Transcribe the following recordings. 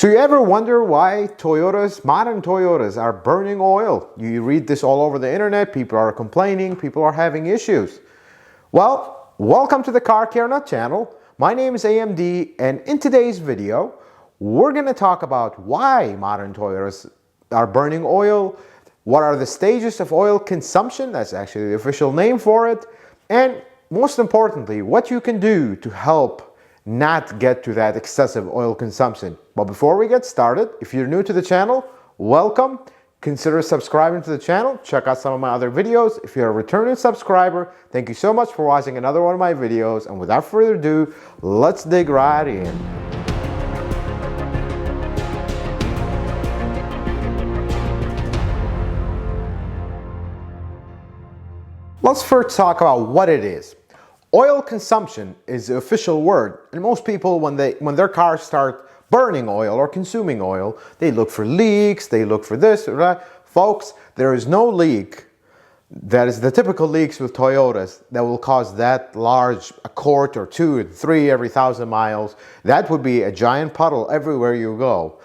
So you ever wonder why modern Toyotas are burning oil? You read this all over the internet, people are complaining, people are having issues. Well, welcome to the Car Care Nut channel. My name is AMD, and in today's video, we're going to talk about why modern Toyotas are burning oil, what are the stages of oil consumption, that's actually the official name for it, and most importantly, what you can do to help not get to that excessive oil consumption. But before we get started, if you're new to the channel, welcome. Consider subscribing to the channel. Check out some of my other videos. If you're a returning subscriber, thank you so much for watching another one of my videos. And without further ado, let's dig right in. Let's first talk about what it is. Oil consumption is the official word, and most people, when their cars start burning oil or consuming oil, they look for leaks, they look for this or that. Folks, there is no leak that is the typical leaks with Toyotas that will cause that large, a quart or 2 or 3 every 1,000 miles. That would be a giant puddle everywhere you go.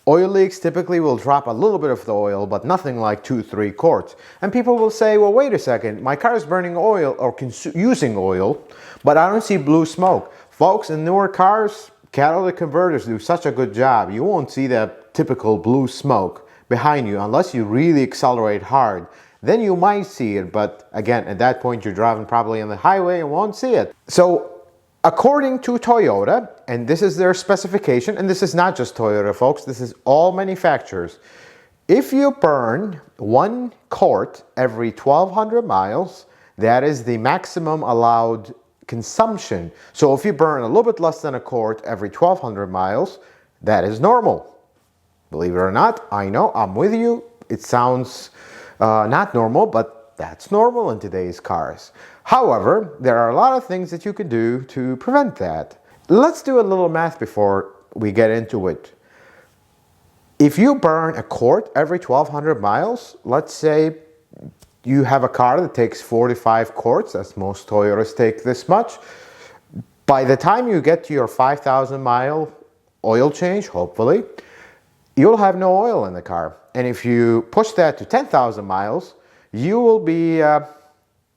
Oil leaks typically will drop a little bit of the oil, but nothing like 2-3 quarts. And people will say, well, wait a second, my car is burning oil or using oil, but I don't see blue smoke. Folks, in newer cars, catalytic converters do such a good job. You won't see that typical blue smoke behind you unless you really accelerate hard. Then you might see it, but again, at that point, you're driving probably on the highway and won't see it. So, according to Toyota, and this is their specification, and this is not just Toyota, folks, this is all manufacturers. If you burn 1 quart every 1,200 miles, that is the maximum allowed consumption. So if you burn a little bit less than a quart every 1,200 miles, that is normal. Believe it or not, I know, I'm with you. It sounds not normal, but that's normal in today's cars. However, there are a lot of things that you can do to prevent that. Let's do a little math before we get into it. If you burn a quart every 1,200 miles, let's say you have a car that takes 45 quarts, as most Toyotas take this much. By the time you get to your 5,000 mile oil change, hopefully, you'll have no oil in the car. And if you push that to 10,000 miles, you will be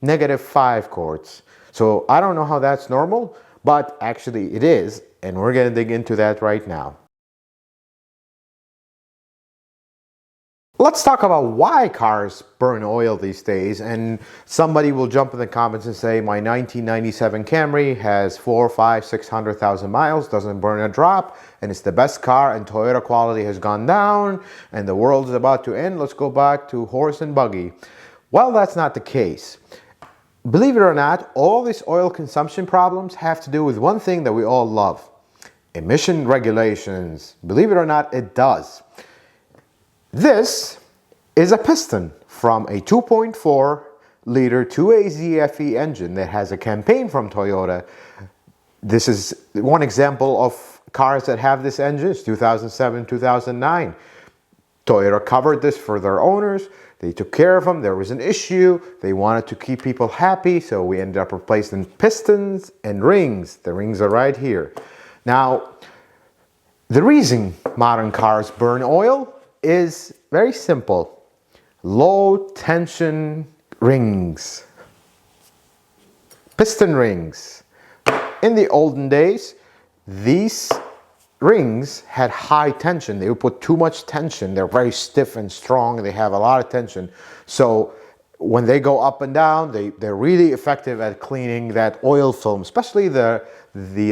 -5 quarts. So I don't know how that's normal, but actually it is, and we're going to dig into that right now. Let's talk about why cars burn oil these days, and somebody will jump in the comments and say, my 1997 Camry has 400, 500, 600,000 miles, doesn't burn a drop, and it's the best car, and Toyota quality has gone down, and the world is about to end. Let's go back to horse and buggy. Well, that's not the case. Believe it or not, all these oil consumption problems have to do with one thing that we all love: emission regulations. Believe it or not, it does. This is a piston from a 2.4 liter 2AZFE engine that has a campaign from Toyota. This is one example of cars that have this engine. It's 2007, 2009. Toyota covered this for their owners. They took care of them. There was an issue. They wanted to keep people happy, so we ended up replacing pistons and rings. The rings are right here. Now, the reason modern cars burn oil is very simple: low tension rings, piston rings. In the olden days, these rings had high tension. They would put too much tension. They're very stiff and strong. They have a lot of tension. So when they go up and down, they're really effective at cleaning that oil film, especially the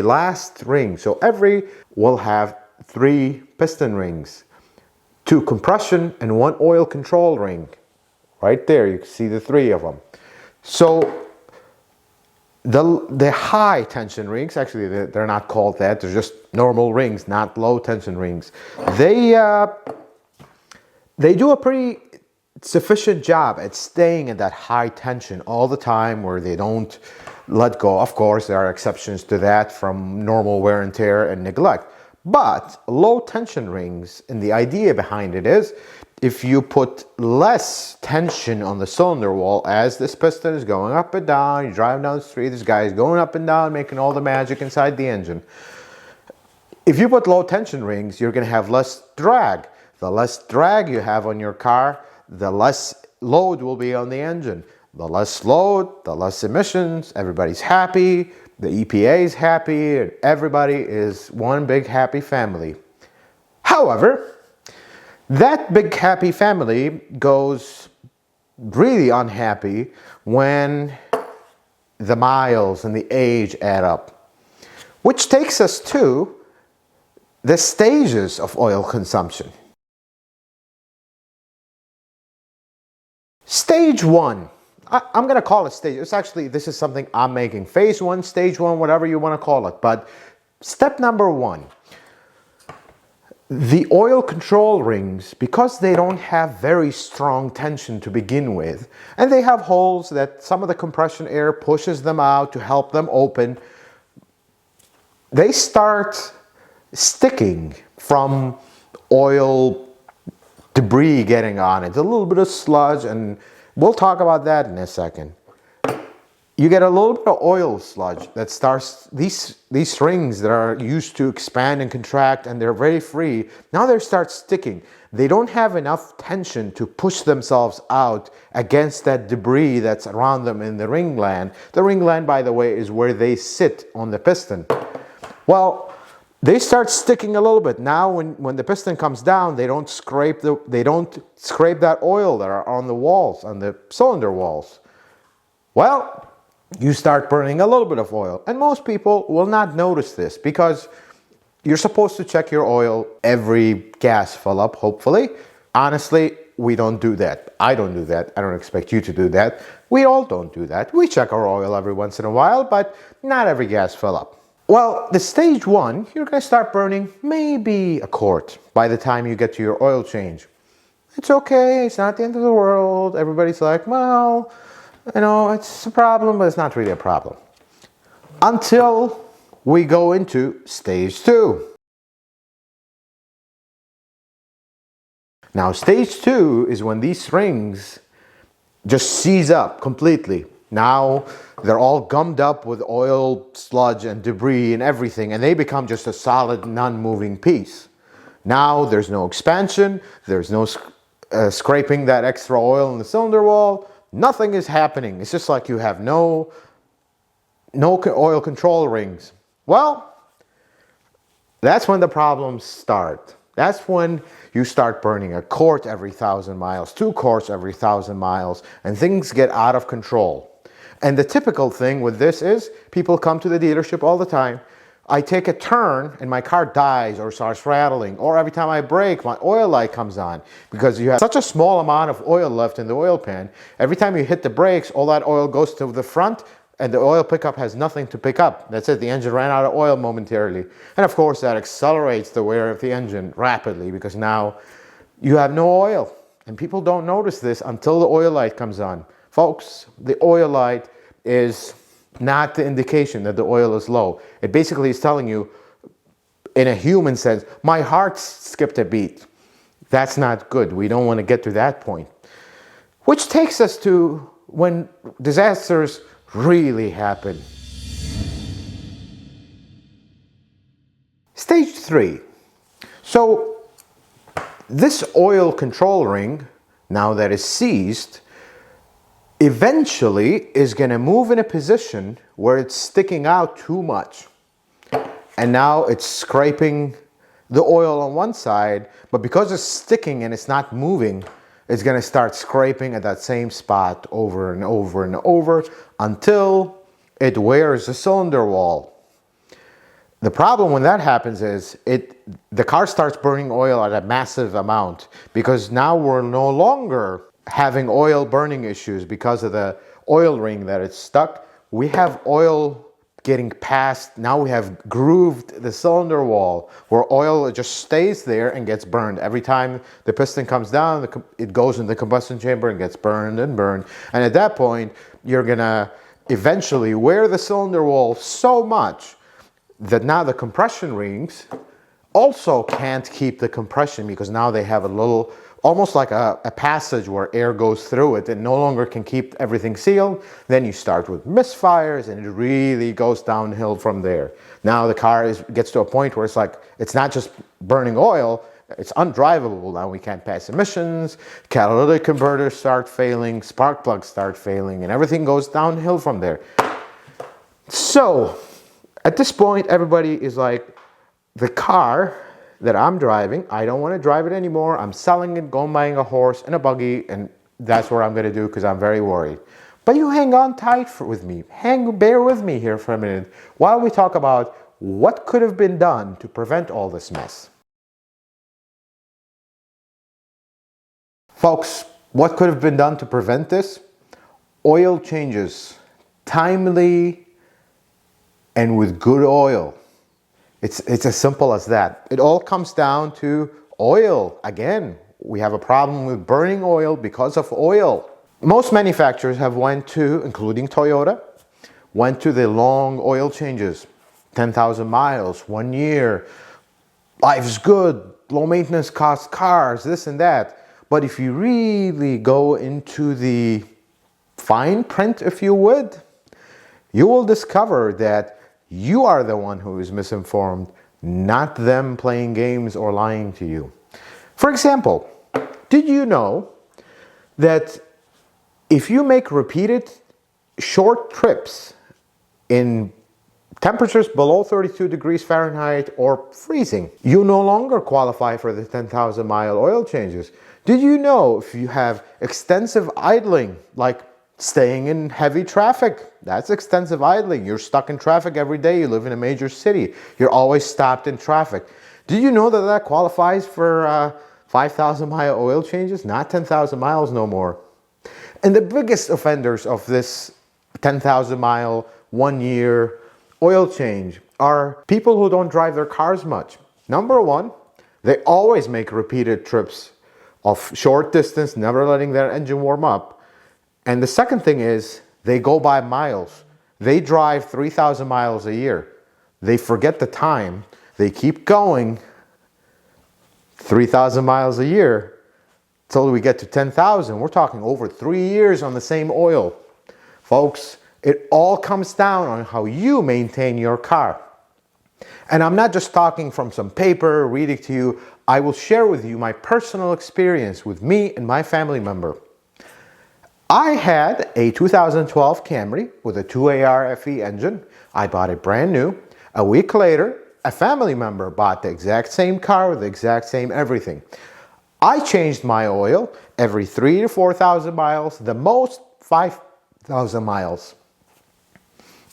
last ring. So every will have 3 piston rings, 2 compression and 1 oil control ring. Right there, you can see the 3 of them. So the high tension rings, actually they're not called that, they're just normal rings, not low tension rings. They do a pretty sufficient job at staying in that high tension all the time, where they don't let go. Of course, there are exceptions to that from normal wear and tear and neglect. But low tension rings, and the idea behind it is, if you put less tension on the cylinder wall as this piston is going up and down, you're driving down the street, this guy is going up and down, making all the magic inside the engine. If you put low tension rings, you're going to have less drag. The less drag you have on your car, the less load will be on the engine. The less load, the less emissions, everybody's happy, the EPA is happy, and everybody is one big happy family. However, that big happy family goes really unhappy when the miles and the age add up. Which takes us to the stages of oil consumption. Stage one. I'm going to call it stage. It's actually, this is something I'm making. Phase one, stage one, whatever you want to call it. But step number one. The oil control rings, because they don't have very strong tension to begin with, and they have holes that some of the compression air pushes them out to help them open, they start sticking from oil debris getting on it. A little bit of sludge, and we'll talk about that in a second. You get a little bit of oil sludge that starts, these rings that are used to expand and contract and they're very free, now they start sticking. They don't have enough tension to push themselves out against that debris that's around them in the ring gland. The ring gland, by the way, is where they sit on the piston. Well, they start sticking a little bit. Now when the piston comes down, they don't scrape that oil that are on the walls, on the cylinder walls. Well, you start burning a little bit of oil. And most people will not notice this because you're supposed to check your oil every gas fill up, hopefully. Honestly, we don't do that. I don't do that. I don't expect you to do that. We all don't do that. We check our oil every once in a while, but not every gas fill up. Well, the stage one, you're going to start burning maybe a quart by the time you get to your oil change. It's okay. It's not the end of the world. Everybody's like, well, you know, it's a problem, but it's not really a problem. Until we go into stage two. Now, stage two is when these rings just seize up completely. Now, they're all gummed up with oil, sludge, and debris and everything, and they become just a solid, non-moving piece. Now, there's no expansion, there's no scraping that extra oil in the cylinder wall. Nothing is happening. It's just like you have no oil control rings. Well, that's when the problems start. That's when you start burning a quart every 1,000 miles, 2 quarts every 1,000 miles, and things get out of control. And the typical thing with this is people come to the dealership all the time. I take a turn and my car dies or starts rattling, or every time I brake, my oil light comes on because you have such a small amount of oil left in the oil pan. Every time you hit the brakes, all that oil goes to the front and the oil pickup has nothing to pick up. That's it. The engine ran out of oil momentarily. And of course, that accelerates the wear of the engine rapidly because now you have no oil. And people don't notice this until the oil light comes on. Folks, the oil light is not the indication that the oil is low. It basically is telling you, in a human sense, my heart skipped a beat. That's not good. We don't want to get to that point. Which takes us to when disasters really happen. Stage 3. So this oil control ring, now that is seized, eventually is going to move in a position where it's sticking out too much. And now it's scraping the oil on one side, but because it's sticking and it's not moving, it's going to start scraping at that same spot over and over and over until it wears the cylinder wall. The problem when that happens is the car starts burning oil at a massive amount because now we're no longer having oil burning issues because of the oil ring that it's stuck. We have oil getting past, now we have grooved the cylinder wall where oil just stays there and gets burned. Every time the piston comes down, it goes in the combustion chamber and gets burned and burned. And at that point, you're gonna eventually wear the cylinder wall so much that now the compression rings also can't keep the compression because now they have a little almost like a passage where air goes through it and no longer can keep everything sealed. Then you start with misfires and it really goes downhill from there. Now the car gets to a point where it's like, it's not just burning oil, it's undrivable. Now we can't pass emissions, catalytic converters start failing, spark plugs start failing, and everything goes downhill from there. So at this point, everybody is like, the car that I'm driving, I don't want to drive it anymore. I'm selling it, going buying a horse and a buggy, and that's what I'm going to do because I'm very worried. But you hang on tight with me. Bear with me here for a minute while we talk about what could have been done to prevent all this mess. Folks, what could have been done to prevent this? Oil changes, timely and with good oil. It's as simple as that. It all comes down to oil. Again, we have a problem with burning oil because of oil. Most manufacturers have went to, including Toyota, went to the long oil changes. 10,000 miles, 1 year, life's good, low maintenance cost cars, this and that. But if you really go into the fine print, if you would, you will discover that you are the one who is misinformed, not them playing games or lying to you. For example, did you know that if you make repeated short trips in temperatures below 32 degrees Fahrenheit or freezing, you no longer qualify for the 10,000 mile oil changes? Did you know if you have extensive idling, like staying in heavy traffic, that's extensive idling. You're stuck in traffic every day. You live in a major city. You're always stopped in traffic. Did you know that that qualifies for 5,000 mile oil changes? Not 10,000 miles no more. And the biggest offenders of this 10,000 mile, 1 year oil change are people who don't drive their cars much. Number one, they always make repeated trips of short distance, never letting their engine warm up. And the second thing is they go by miles. They drive 3,000 miles a year. They forget the time. They keep going 3,000 miles a year till we get to 10,000. We're talking over 3 years on the same oil. Folks, it all comes down on how you maintain your car. And I'm not just talking from some paper, reading to you. I will share with you my personal experience with me and my family member. I had a 2012 Camry with a 2AR FE engine. I bought it brand new. A week later, a family member bought the exact same car with the exact same everything. I changed my oil every 3,000 to 4,000 miles, the most 5,000 miles.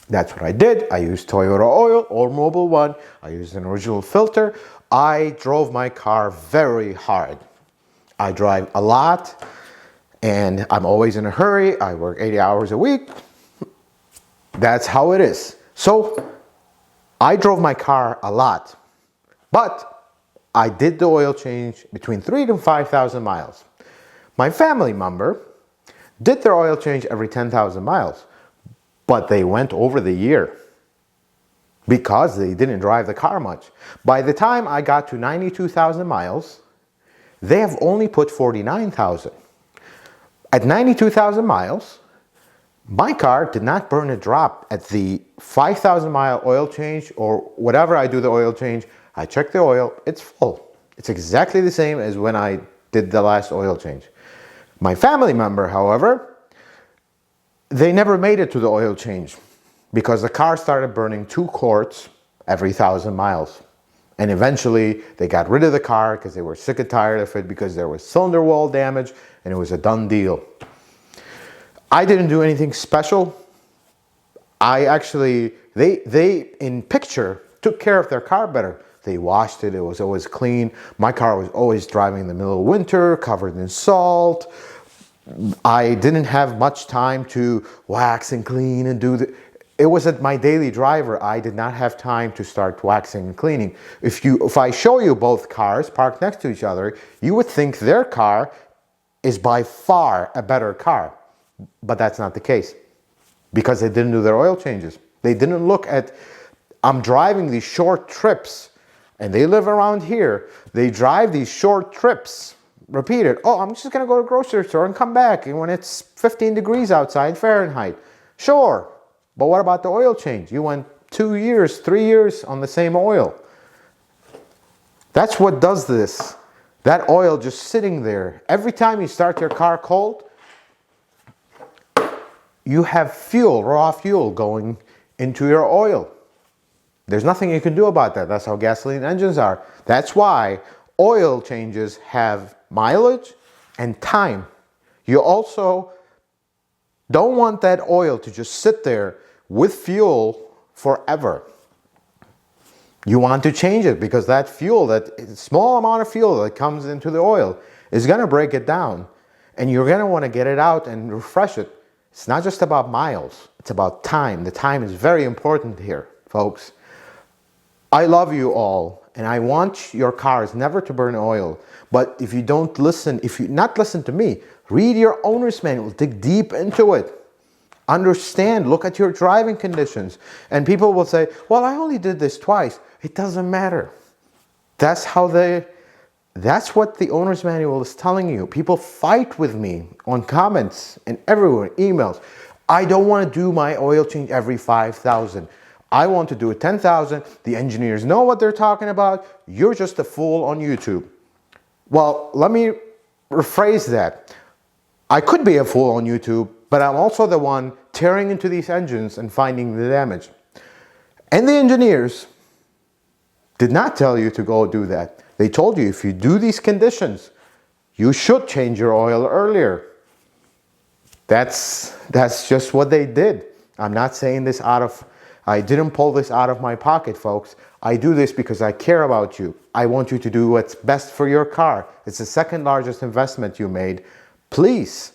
That's what I did. I used Toyota oil or Mobil 1. I used an original filter. I drove my car very hard. I drive a lot. And I'm always in a hurry. I work 80 hours a week. That's how it is. So I drove my car a lot, but I did the oil change between 3,000 to 5,000 miles. My family member did their oil change every 10,000 miles, but they went over the year because they didn't drive the car much. By the time I got to 92,000 miles, they have only put 49,000. At 92,000 miles, my car did not burn a drop. At the 5,000 mile oil change or whatever I do the oil change, I check the oil, it's full. It's exactly the same as when I did the last oil change. My family member, however, they never made it to the oil change because the car started burning 2 quarts every 1,000 miles. And eventually they got rid of the car because they were sick and tired of it because there was cylinder wall damage and it was a done deal. I didn't do anything special. They in picture took care of their car better. They washed it, it was always clean. My car was always driving in the middle of winter, covered in salt. I didn't have much time to wax and clean and do it was at my daily driver. I did not have time to start waxing and cleaning. If I show you both cars parked next to each other, you would think their car is by far a better car. But that's not the case because they didn't do their oil changes. They didn't look at, I'm driving these short trips and they live around here. They drive these short trips, repeat it. Oh, I'm just going to go to the grocery store and come back and when it's 15 degrees outside Fahrenheit. Sure. But what about the oil change? You went 2 years, 3 years on the same oil. That's what does this. That oil just sitting there. Every time you start your car cold, you have fuel, raw fuel going into your oil. There's nothing you can do about that. That's how gasoline engines are. That's why oil changes have mileage and time. You also don't want that oil to just sit there with fuel forever. You want to change it because that fuel, that small amount of fuel that comes into the oil is going to break it down. And you're going to want to get it out and refresh it. It's not just about miles. It's about time. The time is very important here, folks. I love you all, and I want your cars never to burn oil. But if you don't listen, if you not listen to me, read your owner's manual, dig deep into it. Understand, look at your driving conditions. And people will say, well, I only did this twice. It doesn't matter. That's what the owner's manual is telling you. People fight with me on comments and everywhere, emails. I don't want to do my oil change every 5,000. I want to do it 10,000. The engineers know what they're talking about. You're just a fool on YouTube. Well, let me rephrase that. I could be a fool on YouTube, but I'm also the one tearing into these engines and finding the damage. And the engineers did not tell you to go do that. They told you if you do these conditions, you should change your oil earlier. That's just what they did. I'm not saying this I didn't pull this out of my pocket, folks. I do this because I care about you. I want you to do what's best for your car. It's the second largest investment you made. Please,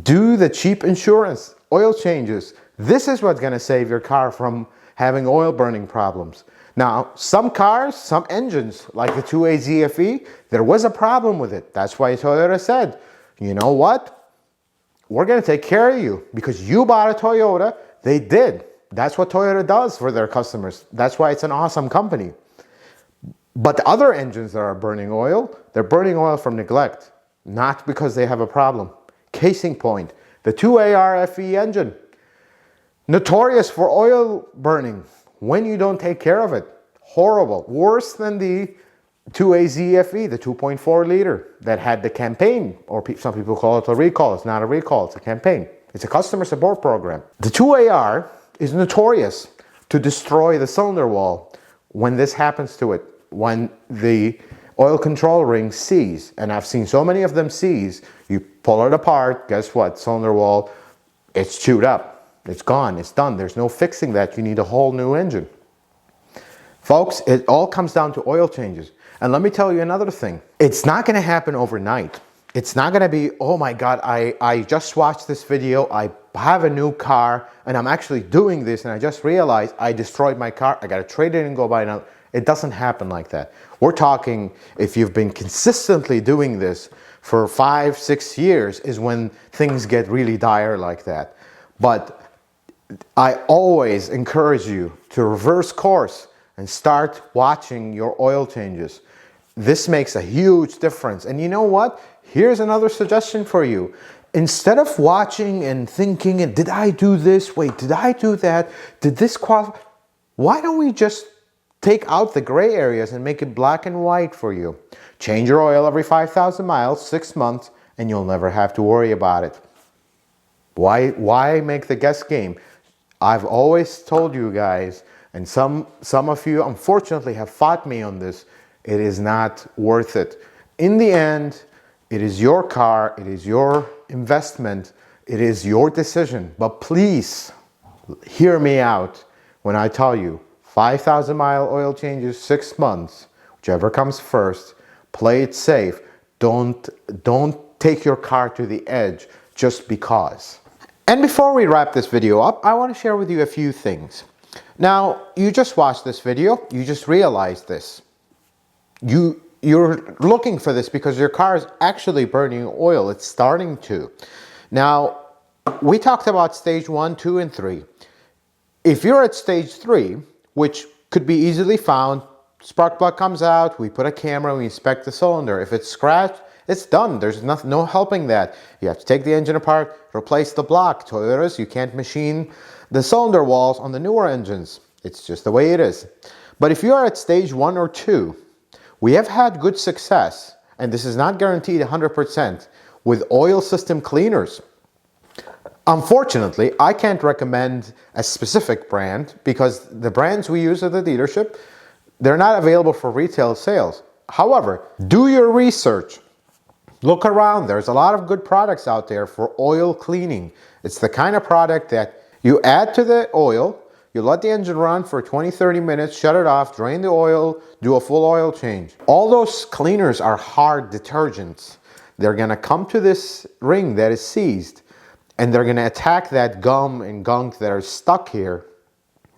do the cheap insurance, oil changes. This is what's going to save your car from having oil burning problems. Now, some cars, some engines, like the 2A ZFE, there was a problem with it. That's why Toyota said, you know what? We're going to take care of you because you bought a Toyota. They did. That's what Toyota does for their customers. That's why it's an awesome company. But the other engines that are burning oil, they're burning oil from neglect, not because they have a problem. Case in point, the 2A RFE engine, notorious for oil burning when you don't take care of it. Horrible. Worse than the 2A ZFE, the 2.4 liter that had the campaign, or some people call it a recall. It's not a recall, it's a campaign. It's a customer support program. The 2AR is notorious to destroy the cylinder wall when this happens to it, when the oil control ring seize. And I've seen so many of them seize. You pull it apart, guess what? Cylinder wall, it's chewed up. It's gone, it's done. There's no fixing that. You need a whole new engine. Folks, it all comes down to oil changes. And let me tell you another thing. It's not going to happen overnight. It's not going to be, oh my God, I just watched this video, I have a new car, and I'm actually doing this, and I just realized I destroyed my car, I got to trade it and go buy another. It doesn't happen like that. We're talking, if you've been consistently doing this for 5, 6 years, is when things get really dire like that. But I always encourage you to reverse course and start watching your oil changes. This makes a huge difference. And you know what? Here's another suggestion for you. Instead of watching and thinking, and did I do this? Wait, did I do that? Did this qualify? Why don't we just take out the gray areas and make it black and white for you? Change your oil every 5,000 miles, 6 months, and you'll never have to worry about it. Why make the guess game? I've always told you guys, and some of you unfortunately have fought me on this, it is not worth it. In the end, it is your car, it is your investment, it is your decision. But please, hear me out when I tell you, 5,000 mile oil changes, 6 months, whichever comes first, play it safe. Don't take your car to the edge just because. And before we wrap this video up, I want to share with you a few things. Now, you just watched this video, you just realized this. You're looking for this because your car is actually burning oil. It's starting to. Now, we talked about stage 1, 2, and 3. If you're at stage 3, which could be easily found spark plug comes out, we put a camera, we inspect the cylinder. If it's scratched, it's done. There's no helping that. You have to take the engine apart, replace the block. Toyotas, you can't machine the cylinder walls on the newer engines. It's just the way it is. But if you are at stage 1 or 2, we have had good success, and this is not guaranteed 100%, with oil system cleaners. Unfortunately, I can't recommend a specific brand because the brands we use at the dealership, they're not available for retail sales. However, do your research. Look around. There's a lot of good products out there for oil cleaning. It's the kind of product that you add to the oil, you let the engine run for 20-30 minutes, shut it off, drain the oil, do a full oil change. All those cleaners are hard detergents. They're going to come to this ring that is seized, and they're going to attack that gum and gunk that are stuck here,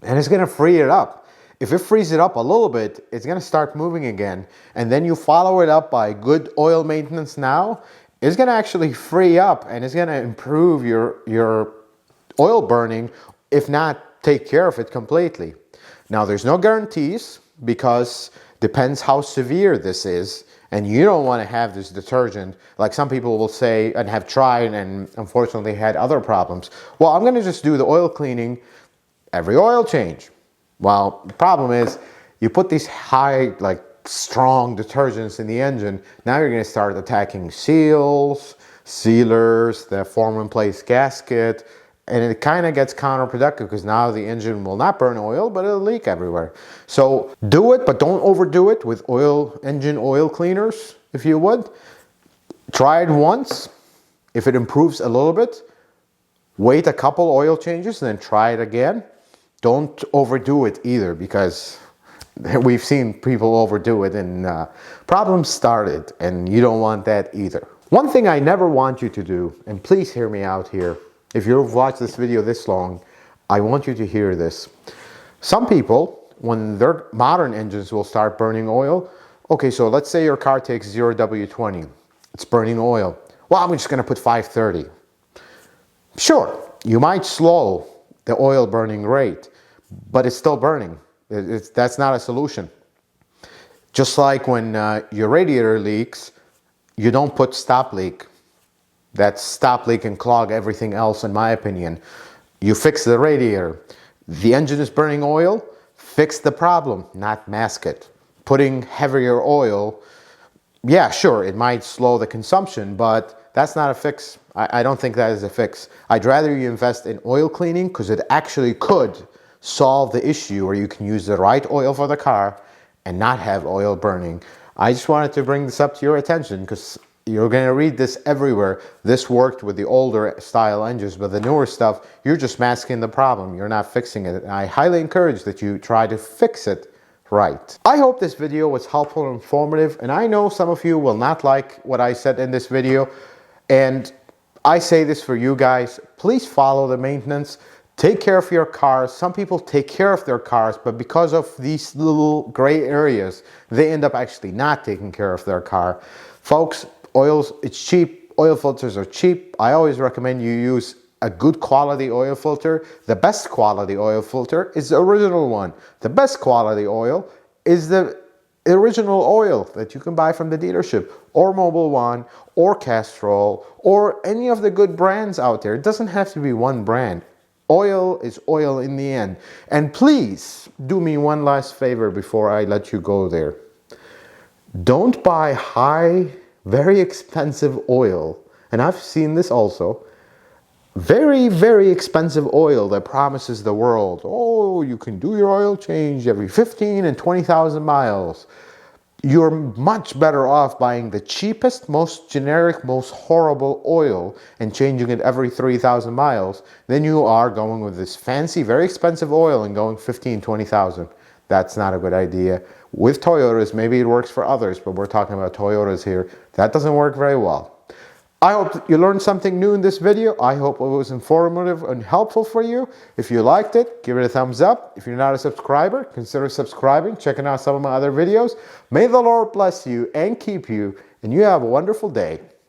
and it's going to free it up. If it frees it up a little bit, it's going to start moving again. And then you follow it up by good oil maintenance now, it's going to actually free up and it's going to improve your oil burning, if not take care of it completely. Now, there's no guarantees because depends how severe this is. And you don't want to have this detergent, like some people will say and have tried and unfortunately had other problems. Well, I'm going to just do the oil cleaning every oil change. Well, the problem is you put these high, strong detergents in the engine. Now you're going to start attacking seals, sealers, the form in place gasket, and it kind of gets counterproductive because now the engine will not burn oil, but it'll leak everywhere. So do it, but don't overdo it with engine oil cleaners, if you would. Try it once. If it improves a little bit, wait a couple oil changes and then try it again. Don't overdo it either because we've seen people overdo it and problems started, and you don't want that either. One thing I never want you to do, and please hear me out here, if you've watched this video this long, I want you to hear this. Some people, when their modern engines will start burning oil, okay, so let's say your car takes 0W20, it's burning oil. Well, I'm just going to put 530. Sure, you might slow the oil burning rate, but it's still burning. That's not a solution. Just like when your radiator leaks, you don't put stop leak. That stop leak and clog everything else, in my opinion. You fix the radiator. The engine is burning oil, fix the problem, not mask it. Putting heavier oil, yeah, sure, it might slow the consumption, but that's not a fix. I don't think that is a fix. I'd rather you invest in oil cleaning because it actually could solve the issue where you can use the right oil for the car and not have oil burning. I just wanted to bring this up to your attention because you're going to read this everywhere. This worked with the older style engines, but the newer stuff, you're just masking the problem. You're not fixing it. And I highly encourage that you try to fix it right. I hope this video was helpful and informative, and I know some of you will not like what I said in this video, and I say this for you guys, please follow the maintenance. Take care of your cars. Some people take care of their cars, but because of these little gray areas, they end up actually not taking care of their car. Folks, oils, it's cheap. Oil filters are cheap. I always recommend you use a good quality oil filter. The best quality oil filter is the original one. The best quality oil is the original oil that you can buy from the dealership, or Mobil One, or Castrol, or any of the good brands out there. It doesn't have to be one brand. Oil is oil in the end. And please do me one last favor before I let you go there. Don't buy high, very expensive oil. And I've seen this also. Very, very expensive oil that promises the world, oh, you can do your oil change every 15 and 20,000 miles. You're much better off buying the cheapest, most generic, most horrible oil and changing it every 3,000 miles than you are going with this fancy, very expensive oil and going 15, 20,000. That's not a good idea. With Toyotas, maybe it works for others, but we're talking about Toyotas here. That doesn't work very well. I hope you learned something new in this video. I hope it was informative and helpful for you. If you liked it, give it a thumbs up. If you're not a subscriber, consider subscribing, checking out some of my other videos. May the Lord bless you and keep you, and you have a wonderful day.